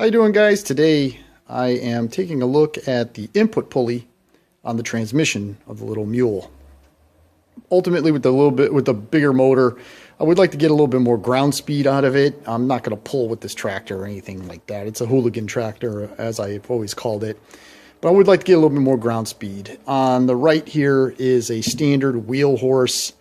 How you doing, guys? Today I am taking a look at the input pulley on the transmission of the little Mule. Ultimately, with the bigger motor, I would like to get a little bit more ground speed out of it. I'm not going to pull with this tractor or anything like that. It's a hooligan tractor, as I've always called it. But I would like to get a little bit more ground speed. On the right here is a standard wheel horse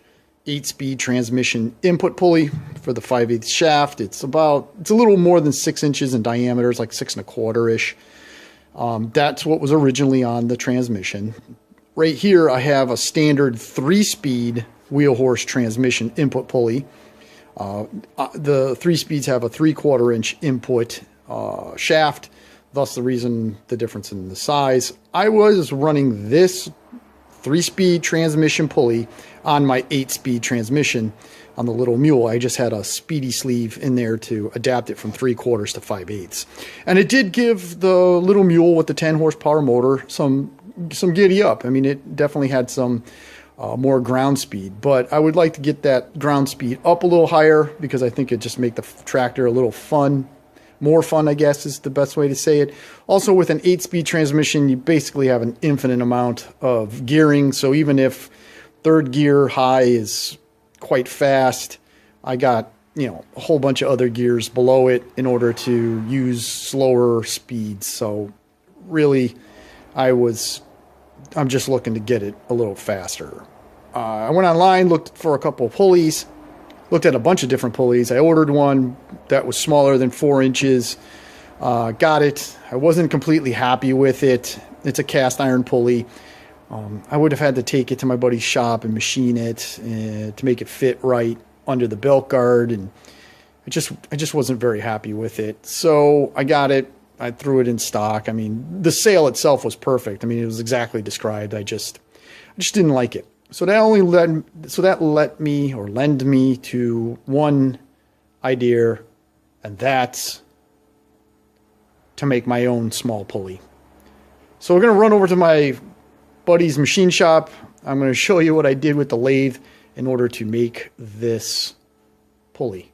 8-speed transmission input pulley for the 5/8 shaft. It's a little more than 6 inches in diameter. It's like 6 1/4-ish. That's what was originally on the transmission. Right here I have a standard 3-speed wheel horse transmission input pulley. The 3 speeds have a 3/4 inch input shaft, thus the difference in the size. I was running this 3-speed transmission pulley on my 8-speed transmission on the little Mule. I just had a speedy sleeve in there to adapt it from 3/4 to 5/8. And it did give the little Mule with the 10 horsepower motor some giddy up. I mean, it definitely had some more ground speed, but I would like to get that ground speed up a little higher because I think it just make the tractor a little fun. More fun, I guess, is the best way to say it. Also, with an 8-speed transmission, you basically have an infinite amount of gearing. So even if third gear high is quite fast, I got, a whole bunch of other gears below it in order to use slower speeds. So really, I'm just looking to get it a little faster. I went online, looked for a couple of pulleys. Looked at a bunch of different pulleys. I ordered one that was smaller than 4 inches. Got it. I wasn't completely happy with it. It's a cast iron pulley. I would have had to take it to my buddy's shop and machine it to make it fit right under the belt guard, and I just wasn't very happy with it. So I got it. I threw it in stock. I mean, the sale itself was perfect. I mean, it was exactly described. I just didn't like it. So that led me to one idea, and that's to make my own small pulley. So we're going to run over to my buddy's machine shop. I'm going to show you what I did with the lathe in order to make this pulley.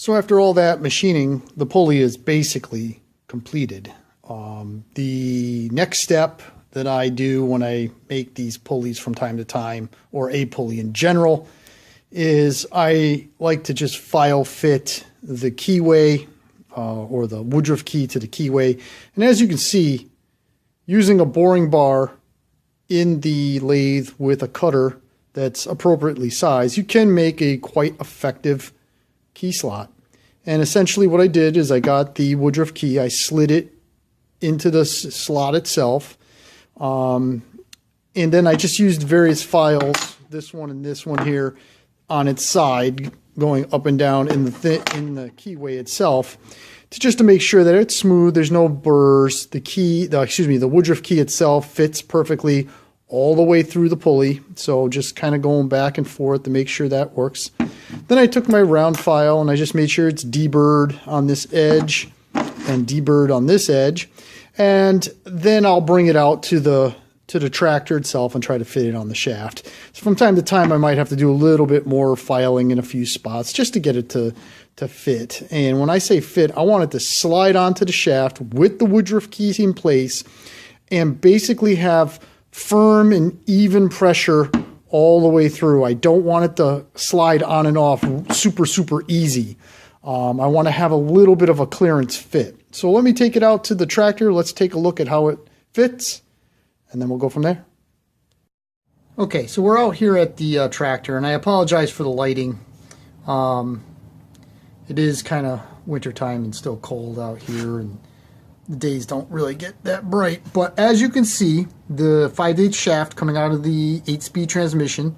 So after all that machining, the pulley is basically completed. The next step that I do when I make these pulleys from time to time, or a pulley in general, is I like to just file fit the keyway or the woodruff key to the keyway. And as you can see, using a boring bar in the lathe with a cutter that's appropriately sized, you can make a quite effective key slot. And essentially what I did is I got the woodruff key, I slid it into the slot itself, and then I just used various files, this one and this one here, on its side, going up and down in the keyway itself, to make sure that it's smooth, there's no burrs. The woodruff key itself fits perfectly all the way through the pulley, so just kind of going back and forth to make sure that works. Then I took my round file and I just made sure it's deburred on this edge and deburred on this edge, and then I'll bring it out to the tractor itself and try to fit it on the shaft. So from time to time I might have to do a little bit more filing in a few spots just to get it to fit. And when I say fit, I want it to slide onto the shaft with the woodruff keys in place and basically have firm and even pressure all the way through. I don't want it to slide on and off super easy. I want to have a little bit of a clearance fit. So let me take it out to the tractor. Let's take a look at how it fits, and then we'll go from there. Okay, so we're out here at the tractor, and I apologize for the lighting. It is kind of wintertime and still cold out here, and the days don't really get that bright. But as you can see, the 5/8 shaft coming out of the 8-speed transmission,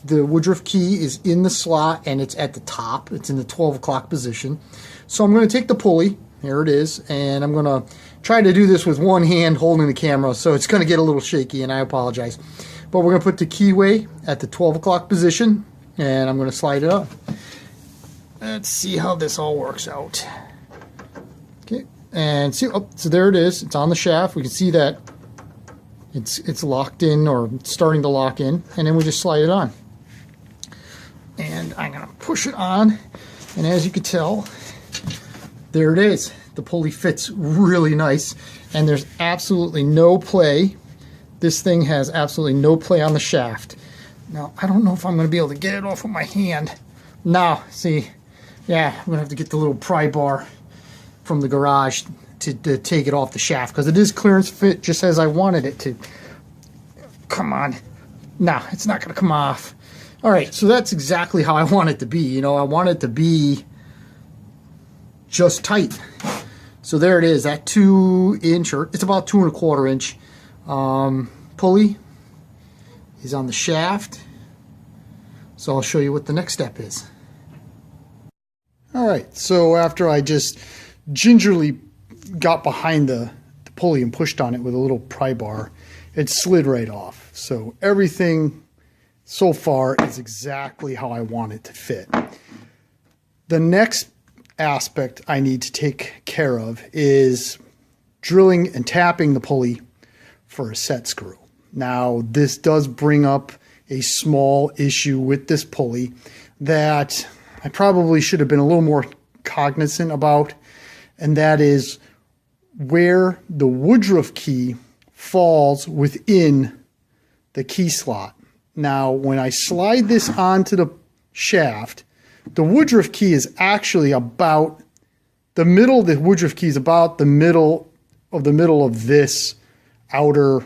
the woodruff key is in the slot and it's at the top. It's in the 12 o'clock position. So I'm going to take the pulley, here it is, and I'm going to try to do this with one hand holding the camera, so it's going to get a little shaky, and I apologize. But we're going to put the keyway at the 12 o'clock position, and I'm going to slide it up. Let's see how this all works out. Okay, and see, oh, so there it is. It's on the shaft. We can see that it's locked in, or starting to lock in, and then we just slide it on. And I'm going to push it on, and as you can tell, there it is. The pulley fits really nice, and there's absolutely no play. This thing has absolutely no play on the shaft. Now, I don't know if I'm going to be able to get it off with my hand. Now, see, yeah, I'm going to have to get the little pry bar from the garage to take it off the shaft, because it is clearance fit just as I wanted it to. Come on. No, it's not going to come off. All right, so that's exactly how I want it to be. You know, I want it to be just tight. So there it is, that 2-inch, or it's about 2 1/4 inch pulley is on the shaft. So I'll show you what the next step is. All right, so after I just gingerly got behind the pulley and pushed on it with a little pry bar, it slid right off. So everything so far is exactly how I want it to fit. The next aspect I need to take care of is drilling and tapping the pulley for a set screw. Now, this does bring up a small issue with this pulley that I probably should have been a little more cognizant about, and that is where the woodruff key falls within the key slot. Now, when I slide this onto the shaft, the woodruff key is actually about the middle. The woodruff key is about the middle of this outer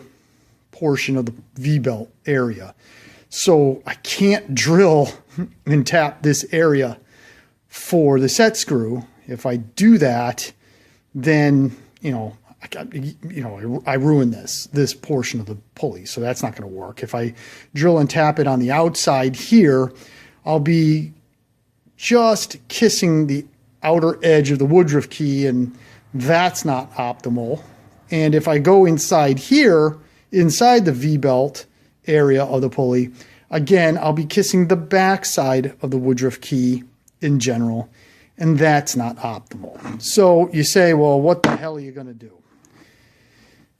portion of the V-belt area. So I can't drill and tap this area for the set screw. If I do that, then, I ruin this portion of the pulley. So that's not going to work. If I drill and tap it on the outside here, I'll be just kissing the outer edge of the woodruff key, and that's not optimal. And if I go inside here, inside the V-belt area of the pulley, again, I'll be kissing the back side of the woodruff key in general, and that's not optimal. So you say, well, what the hell are you going to do?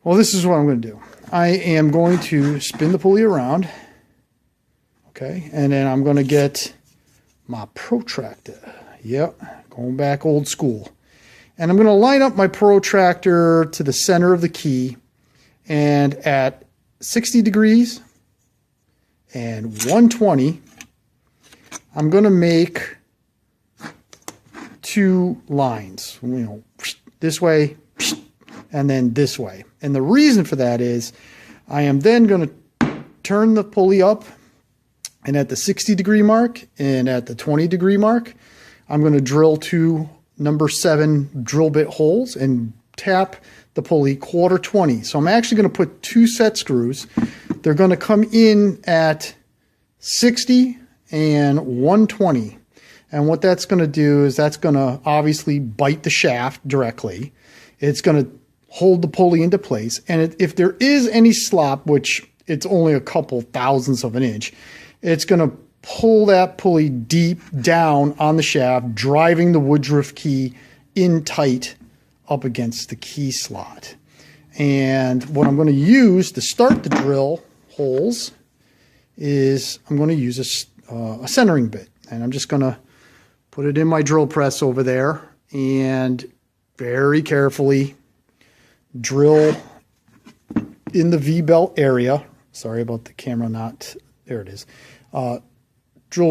Well, this is what I'm going to do. I am going to spin the pulley around, okay, and then I'm going to get my protractor. Yep, going back old school. And I'm going to line up my protractor to the center of the key, and at 60 degrees and 120, I'm going to make 2 lines, this way and then this way. And the reason for that is I am then going to turn the pulley up, and at the 60 degree mark and at the 20 degree mark, I'm going to drill 2 number 7 drill bit holes and tap the pulley 1/4 So I'm actually going to put 2 set screws. They're going to come in at 60 and 120. And what that's going to do is that's going to obviously bite the shaft directly. It's going to hold the pulley into place. And if there is any slop, which it's only a couple thousandths of an inch, it's going to pull that pulley deep down on the shaft, driving the Woodruff key in tight up against the key slot. And what I'm going to use to start the drill holes is I'm going to use a centering bit. And I'm just going to put it in my drill press over there and very carefully drill in the V-belt area. Sorry about the camera not, there it is. Drill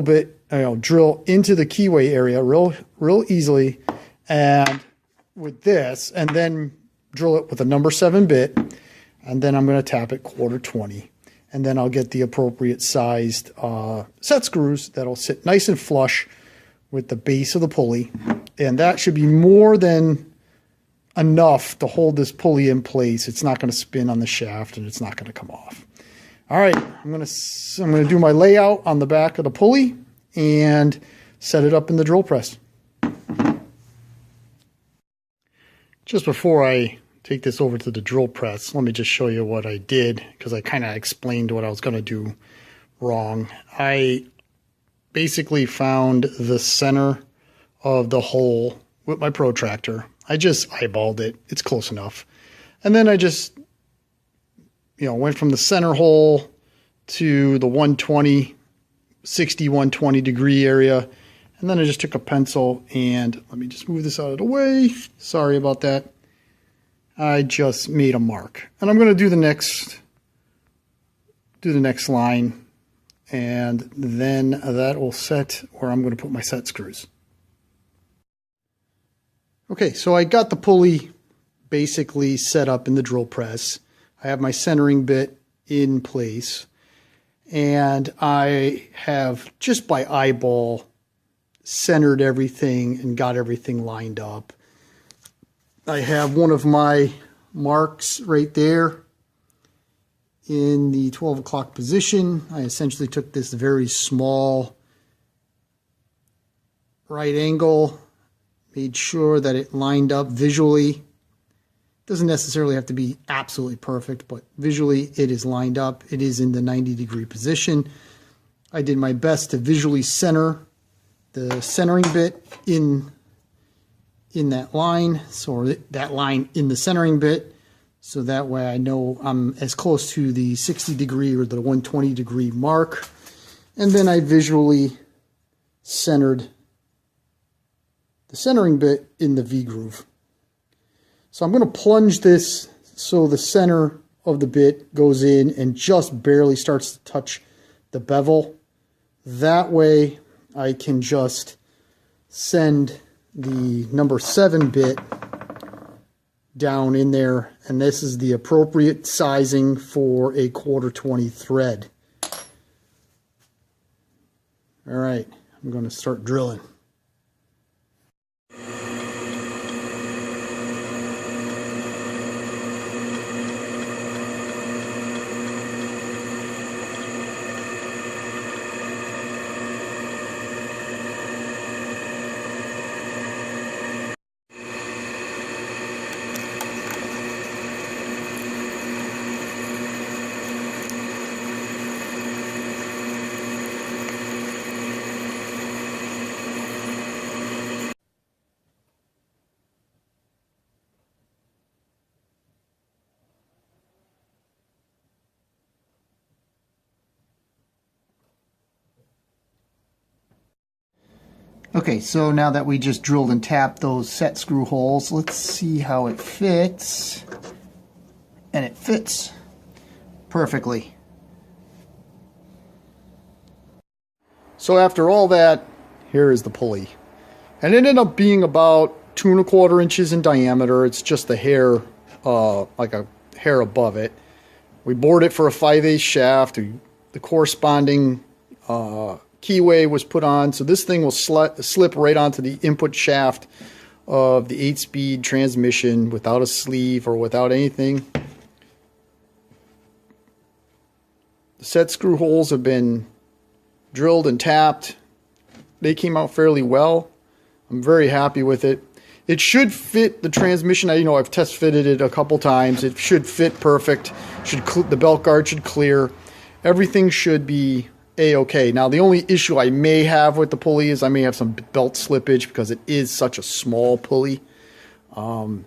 into the keyway area real easily, and with this, and then drill it with a number 7 bit, and then I'm going to tap it 1/4, and then I'll get the appropriate sized set screws that'll sit nice and flush with the base of the pulley, and that should be more than enough to hold this pulley in place. It's not going to spin on the shaft, and it's not going to come off. All right, I'm going to do my layout on the back of the pulley and set it up in the drill press. Just before I take this over to the drill press, let me just show you what I did, because I kind of explained what I was going to do wrong. I basically found the center of the hole with my protractor. I just eyeballed it. It's close enough. And then I just went from the center hole to the 60, 120 degree area. And then I just took a pencil and let me just move this out of the way. Sorry about that. I just made a mark. And I'm going to do the next line. And then that will set where I'm going to put my set screws. Okay, so I got the pulley basically set up in the drill press. I have my centering bit in place, and I have, just by eyeball, centered everything and got everything lined up. I have one of my marks right there in the 12 o'clock position. I essentially took this very small right angle, made sure that it lined up visually. Doesn't necessarily have to be absolutely perfect, but visually it is lined up. It is in the 90 degree position. I did my best to visually center the centering bit in that line, so that line in the centering bit, so that way I know I'm as close to the 60 degree or the 120 degree mark. And then I visually centered the centering bit in the V groove. So I'm going to plunge this so the center of the bit goes in and just barely starts to touch the bevel. That way I can just send the number 7 bit down in there, and this is the appropriate sizing for a 1/4 thread. All right, I'm going to start drilling. Okay, so now that we just drilled and tapped those set screw holes, let's see how it fits. And it fits perfectly. So after all that, here is the pulley. And it ended up being about 2¼ inches in diameter. It's just a hair, like a hair above it. We bored it for a 5/8 shaft. The corresponding keyway was put on, so this thing will slip right onto the input shaft of the 8-speed transmission without a sleeve or without anything. The set screw holes have been drilled and tapped. They came out fairly well. I'm very happy with it. It should fit the transmission. I've test fitted it a couple times. It should fit perfect. The belt guard should clear. Everything should be A-okay. Now, the only issue I may have with the pulley is I may have some belt slippage because it is such a small pulley. I'm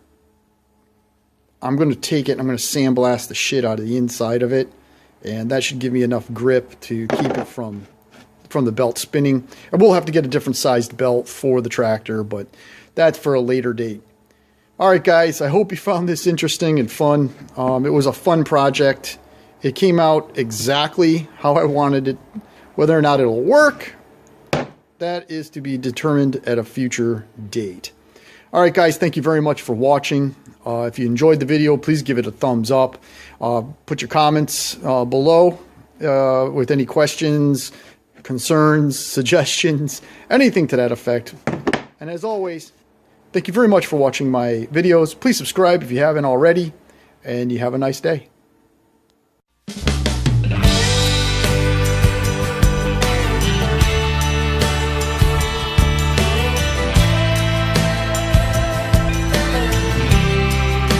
going to take it and I'm going to sandblast the shit out of the inside of it, and that should give me enough grip to keep it from the belt spinning. I will have to get a different sized belt for the tractor, but that's for a later date. All right, guys, I hope you found this interesting and fun. It was a fun project. It came out exactly how I wanted it. Whether or not it'll work, that is to be determined at a future date. All right, guys, thank you very much for watching. If you enjoyed the video, please give it a thumbs up. Put your comments below with any questions, concerns, suggestions, anything to that effect. And as always, thank you very much for watching my videos. Please subscribe if you haven't already, and you have a nice day.